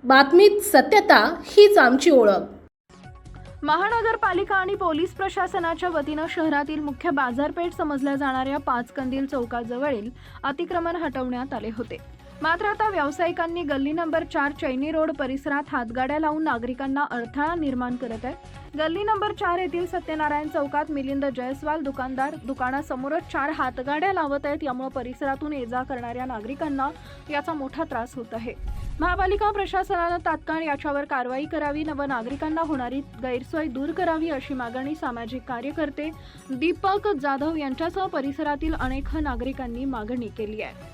बातमीत सत्यता हीच आमची ओळख. महानगरपालिका आणि पोलीस प्रशासनाच्या वतीनं शहरातील मुख्य बाजारपेठ समजल्या जाणाऱ्या पाचकंदील चौकाजवळील अतिक्रमण हटवण्यात आले होते. मात्र आता व्यावसायिकांनी गल्ली नंबर 4 चैनी रोड परिसरात हातगाड्या लावून नागरिकांना अडथळा निर्माण करत आहेत. गल्ली नंबर 4 येथील सत्यनारायण चौकात मिलिंद जयस्वाल दुकानदार दुकानासमोरच 4 हातगाड्या लावत आहेत. यामुळे परिसरातून ये-जा करणाऱ्या नागरिकांना याचा मोठा त्रास होत आहे. महापालिका प्रशासनानं तात्काळ याच्यावर कारवाई करावी व नागरिकांना होणारी गैरसोय दूर करावी अशी मागणी सामाजिक कार्यकर्ते दीपक जाधव यांच्यासह परिसरातील अनेक नागरिकांनी मागणी केली आहे.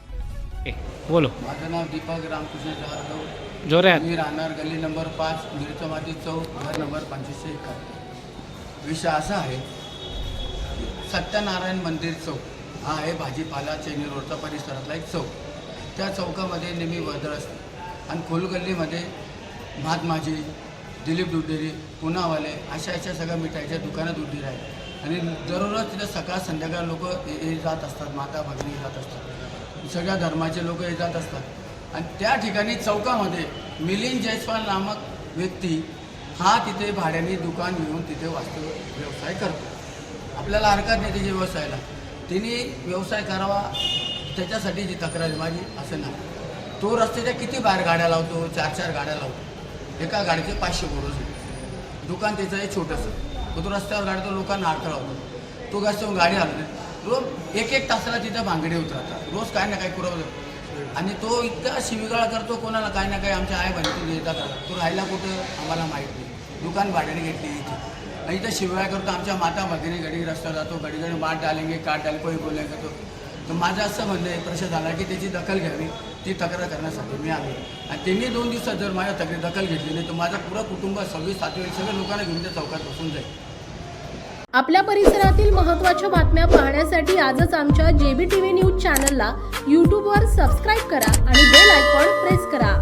बोलो. माझं नाव दीपक रामकृष्ण जाधव. जोरात. मी राहणार गल्ली नंबर 5 मिरचमाती चौक घर नंबर 551. विषय असा आहे, सत्यनारायण मंदिर चौक हा आहे भाजीपाला चैनी रोडचा परिसरातला एक चौक. त्या चौकामध्ये नेहमी वर्दळ असते आणि खोलगल्लीमध्ये भातमाजी, दिलीप दूध डेअरी, पुनावाले अशा सगळ्या मिठाईच्या दुकानात दूध डेअरी आहेत आणि दररोज तिथं सकाळ संध्याकाळ लोक ये जात असतात, माता भगिनी जात असतात, सगळ्या धर्माचे लोक ये जात असतात. आणि त्या ठिकाणी चौकामध्ये मिलिंद जयस्वाल नामक व्यक्ती हा तिथे भाड्याने दुकान घेऊन तिथे वास्तव व्यवसाय करतो. आपल्याला हरकत नाही त्याच्या व्यवसायाला, तिने व्यवसाय करावा त्याच्यासाठी जी तक्रार आहे माझी असं नाही. तो रस्त्याच्या किती बाहेर गाड्या लावतो, 4-4 गाड्या लावतो. एका गाडीचे 500 बोरोज. दुकान त्याचं आहे छोटंसं, तो रस्त्यावर गाडी तो लोकांना अडथळा होतो. तो रस्त्यावर गाडी आणली रोज 1-1 तासाला तिथं भांगडे उतरतात, रोज काय ना काय पुरवलं. आणि तो इतका शिवीगाळ करतो कोणाला काय ना काय. आमच्या आई बहिणी येतात, तो राहायला कुठं आम्हाला माहीत नाही, दुकान भाड्याने घेतली इथे आणि इथं शिवीगाळ करतो. आमच्या माता भगिनी घडी रस्त्यावर जातो, घडी माठ डालेंगे काट डाल कोई बोलणे करतो. तर माझं असं म्हणणं आहे प्रशासनाला की त्याची दखल घ्यावी. ती तक्रार करण्यासाठी मी आलो आणि त्यांनी 2 दिवसात जर माझ्या तक्रार दखल घेतली नाही तर माझं पुरं कुटुंब 26-7 सगळ्या लोकांना घेऊन त्या चौकात बसून जाईल. आपल्या परिसरातील महत्त्वाच्या बातम्या पाहण्यासाठी आजच आमच्या JBTV न्यूज चॅनलला YouTubeवर सबस्क्राईब करा आणि बेल आयकॉन प्रेस करा.